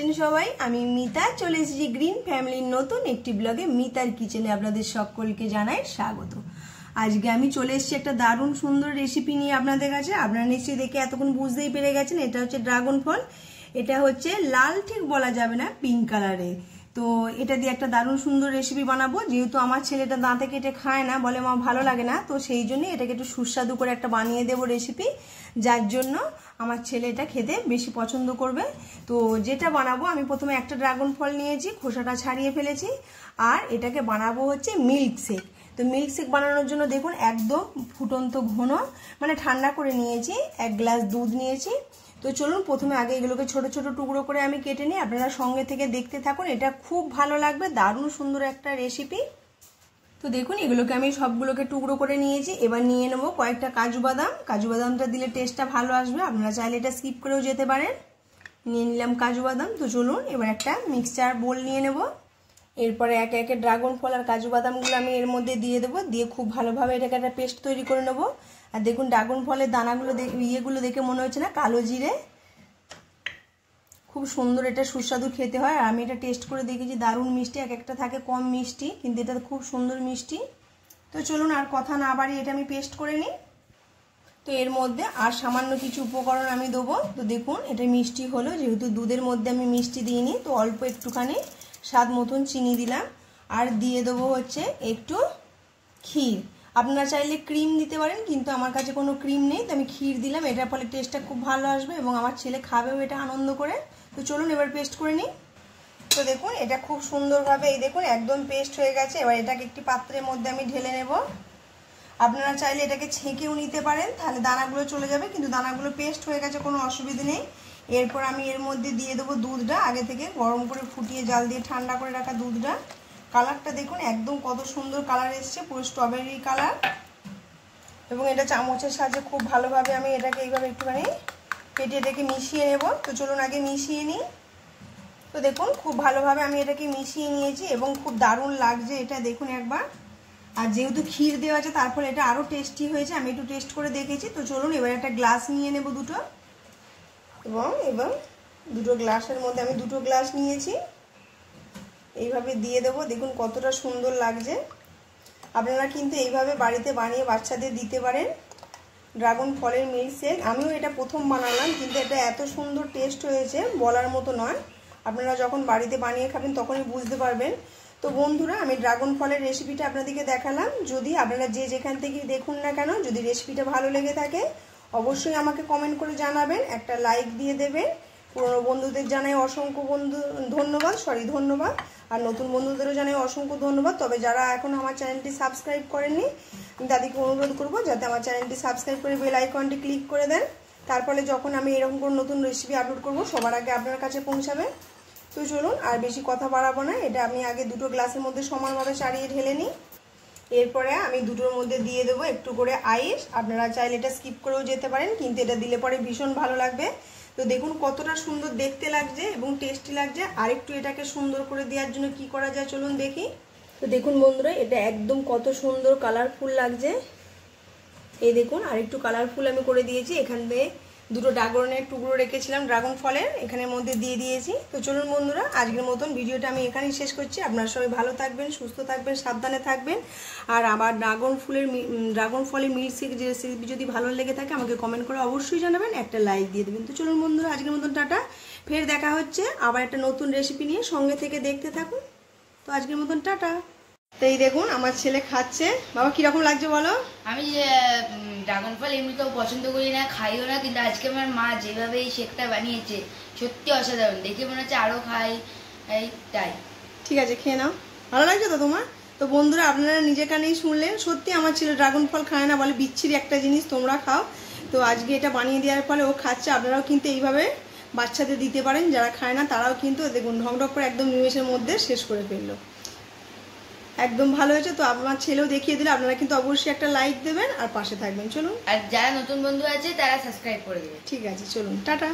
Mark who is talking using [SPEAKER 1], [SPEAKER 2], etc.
[SPEAKER 1] আছেন সবাই? আমি মিতা চলে এসেছি গ্রিন ফ্যামিলির নতুন একটি ব্লগে। মিতার কিচেনে আপনাদের সকলকে জানাই স্বাগত। আজকে আমি চলে এসেছি একটা দারুণ সুন্দর রেসিপি নিয়ে আপনাদের কাছে। আপনারা নিশ্চয়ই দেখে এতক্ষণ বুঝতেই পেরে গেছেন এটা হচ্ছে ড্রাগন ফল। এটা হচ্ছে লাল ঠিক বলা যাবে না, পিঙ্ক কালারে। তো এটা দিয়ে একটা দারুণ সুন্দর রেসিপি বানাবো। যেহেতু আমার ছেলেটা দাঁতে কেটে খায় না, বলে মা ভালো লাগে না, তো সেই জন্য এটাকে একটু সুস্বাদু করে একটা বানিয়ে দেবো রেসিপি, যার জন্য আমার ছেলে এটা খেতে বেশি পছন্দ করবে। তো যেটা বানাবো, আমি প্রথমে একটা ড্রাগন ফল নিয়েছি, খোসাটা ছাড়িয়ে ফেলেছি, আর এটাকে বানাবো হচ্ছে মিল্ক শেক। তো মিল্ক শেক বানানোর জন্য দেখুন একদম ফুটন্ত ঘন মানে ঠান্ডা করে নিয়েছি, 1 গ্লাস দুধ নিয়েছি। তো চলুন প্রথমে আগে এগুলোকে ছোট ছোট টুকরো করে আমি কেটে নিই। আপনারা সঙ্গে থেকে দেখতে থাকুন, এটা খুব ভালো লাগবে, দারুণ সুন্দর একটা রেসিপি। তো দেখুন এগুলোকে আমি সবগুলোকে টুকরো করে নিয়েছি। এবার নিয়ে নেবো কয়েকটা কাজু বাদাম। কাজু বাদামটা দিলে টেস্টটা ভালো আসবে, আপনারা চাইলে এটা স্কিপ করেও যেতে পারেন। নিয়ে নিলাম কাজু বাদাম। তো চলুন এবার একটা মিক্সচার বোল নিয়ে নেব। এরপরে একে একে ড্রাগন ফল আর কাজু বাদামগুলো আমি এর মধ্যে দিয়ে দেবো, দিয়ে খুব ভালোভাবে এটাকে একটা পেস্ট তৈরি করে নেবো। আর দেখুন ড্রাগন ফলের দানাগুলো ইয়েগুলো দেখে মনে হচ্ছে না কালো জিরে, খুব সুন্দর, এটা সুস্বাদু খেতে হয়। আর আমি এটা টেস্ট করে দেখেছি, দারুণ মিষ্টি। এক একটা থাকে কম মিষ্টি, কিন্তু এটা খুব সুন্দর মিষ্টি। তো চলুন আর কথা না বাড়িয়ে এটা আমি পেস্ট করে নিই। তো এর মধ্যে আর সামান্য কিছু উপকরণ আমি দেবো। তো দেখুন এটা মিষ্টি হলো, যেহেতু দুধের মধ্যে আমি মিষ্টি দিইনি, তো অল্প একটুখানি স্বাদ মতন চিনি দিলাম। আর দিয়ে দেবো হচ্ছে একটু ক্ষীর। আপনারা চাইলে ক্রিম দিতে পারেন, কিন্তু আমার কাছে কোনো ক্রিম নেই, তো আমি ক্ষীর দিলাম। এটার ফলে টেস্টটা খুব ভালো আসবে এবং আমার ছেলে খাবেও এটা আনন্দ করে। তো চলুন এবার পেস্ট করে নিই। তো দেখুন এটা খুব সুন্দরভাবে এই দেখুন একদম পেস্ট হয়ে গেছে। এবার এটাকে একটি পাত্রের মধ্যে আমি ঢেলে নেব। আপনারা চাইলে এটাকে ছেঁকেও নিতে পারেন, তাহলে দানাগুলো চলে যাবে, কিন্তু দানাগুলো পেস্ট হয়ে গেছে, কোনো অসুবিধা নেই। এরপর আমি এর মধ্যে দিয়ে দেবো দুধটা, আগে থেকে গরম করে ফুটিয়ে জাল দিয়ে ঠান্ডা করে রাখা দুধটা। কালারটা দেখুন একদম কত সুন্দর কালার এসছে, পুরো স্ট্রবেরি কালার। এবং এটা চামচের সাহায্যে খুব ভালোভাবে আমি এটাকে এইভাবে একটুখানি কেটে এটাকে মিশিয়ে নেব। তো চলুন আগে মিশিয়ে নিই। তো দেখুন খুব ভালোভাবে আমি এটাকে মিশিয়ে নিয়েছি এবং খুব দারুণ লাগছে এটা, দেখুন একবার। আর যেহেতু ক্ষীর দেওয়া আছে তার ফলে এটা আরও টেস্টি হয়েছে, আমি একটু টেস্ট করে দেখেছি। তো চলুন এবার একটা গ্লাস নিয়ে নেব দুটো, এবং দুটো গ্লাসের মধ্যে আমি 2 গ্লাস নিয়েছি, এইভাবে দিয়ে দেবো। দেখুন কতটা সুন্দর লাগছে। আপনারা কিন্তু এইভাবে বাড়িতে বানিয়ে বাচ্চাদের দিতে পারেন ড্রাগন ফলের মিল্ক শেক। আমিও এটা প্রথম বানালাম, কিন্তু এটা এত সুন্দর টেস্ট হয়েছে বলার মতো নয়। আপনারা যখন বাড়িতে বানিয়ে খাবেন তখনই বুঝতে পারবেন। তো বন্ধুরা, আমি ড্রাগন ফলের রেসিপিটা আপনাদেরকে দেখালাম। যদি আপনারা যে যেখান থেকে দেখুন না কেন, যদি রেসিপিটা ভালো লেগে থাকে অবশ্যই আমাকে কমেন্ট করে জানাবেন, একটা লাইক দিয়ে দেবেন। পুরনো বন্ধুদের জানাই অসংখ্য ধন্যবাদ, আর নতুন বন্ধুদেরও জানাই অসংখ্য ধন্যবাদ। তবে যারা এখন আমার চ্যানেলটি সাবস্ক্রাইব করেননি, আমি তাদেরকে অনুরোধ করব যাতে আমার চ্যানেলটি সাবস্ক্রাইব করে বেল আইকনটি ক্লিক করে দেন। তার ফলে যখন আমি এরকম কোনো নতুন রেসিপি আপলোড করব সবার আগে আপনার কাছে পৌঁছাবে। তো চলুন আর বেশি কথা বাড়াবো না, এটা আমি আগে 2 গ্লাসের মধ্যে সমানভাবে চাড়িয়ে ঢেলে নিই। এরপরে আমি দুটোর মধ্যে দিয়ে দেবো একটু করে আইস। আপনারা চাইলে এটা স্কিপ করেও যেতে পারেন, কিন্তু এটা দিলে পরে ভীষণ ভালো লাগবে। তো দেখুন কতটা সুন্দর দেখতে লাগছে এবং টেস্টি লাগছে। আরেকটু এটাকে সুন্দর করে দেওয়ার জন্য কি করা যায় চলুন দেখি। তো দেখুন বন্ধুরা, এটা একদম কত সুন্দর কালারফুল লাগছে। এই দেখুন আরেকটু কালারফুল আমি করে দিয়েছি। এখান থেকে 2 ড্রাগনের টুকরো রেখেছিলাম ড্রাগন ফলের, এখানের মধ্যে দিয়ে দিয়েছি। তো চলুন বন্ধুরা, আজকের মতন ভিডিওটা আমি এখানেই শেষ করছি। আপনারা সবাই ভালো থাকবেন, সুস্থ থাকবেন, সাবধানে থাকবেন। আর আমার ড্রাগন ফলের মিল্ক শেক যে রেসিপি যদি ভালো লেগে থাকে আমাকে কমেন্ট করে অবশ্যই জানাবেন, একটা লাইক দিয়ে দেবেন। তো চলুন বন্ধুরা, আজকের মতন টাটা, ফের দেখা হচ্ছে আবার একটা নতুন রেসিপি নিয়ে, সঙ্গে থেকে দেখতে থাকুন। তো আজকের মতন টাটা। তো এই দেখুন আমার ছেলে খাচ্ছে। বাবা কিরকম লাগছে বলো?
[SPEAKER 2] আমি ড্রাগন ফল এমনিতেও পছন্দ করি না, খাইও না, কিন্তু আজকে আমার মা যেভাবে এই শেকটা বানিয়েছে সত্যি অসাধারণ, দেখে মনে হচ্ছে আরো খাই তাই।
[SPEAKER 1] ঠিক আছে, খেয়ে নাও। ভালো লাগছে তো তোমার? তো বন্ধুরা, আপনারা নিজে কানেই শুনলেন, সত্যি আমার ছেলে ড্রাগন ফল খায় না, বলে বিচ্ছিরি একটা জিনিস, তোমরা খাও। তো আজকে এটা বানিয়ে দেওয়ার ফলে ও খাচ্ছে। আপনারাও কিন্তু এইভাবে বাচ্চাদের দিতে পারেন, যারা খায় না তারাও কিন্তু দেখুন ঢকঢক করে একদম নিমেষের মধ্যে শেষ করে ফেললো, একদম ভালো হয়েছে। তো আমার ছেলেও দেখিয়ে দিলে, আপনারা কিন্তু অবশ্যই একটা লাইক দেবেন আর পাশে থাকবেন। চলুন,
[SPEAKER 2] আর যারা নতুন বন্ধু আছে তারা সাবস্ক্রাইব করে দেবেন।
[SPEAKER 1] ঠিক আছে, চলুন টাটা।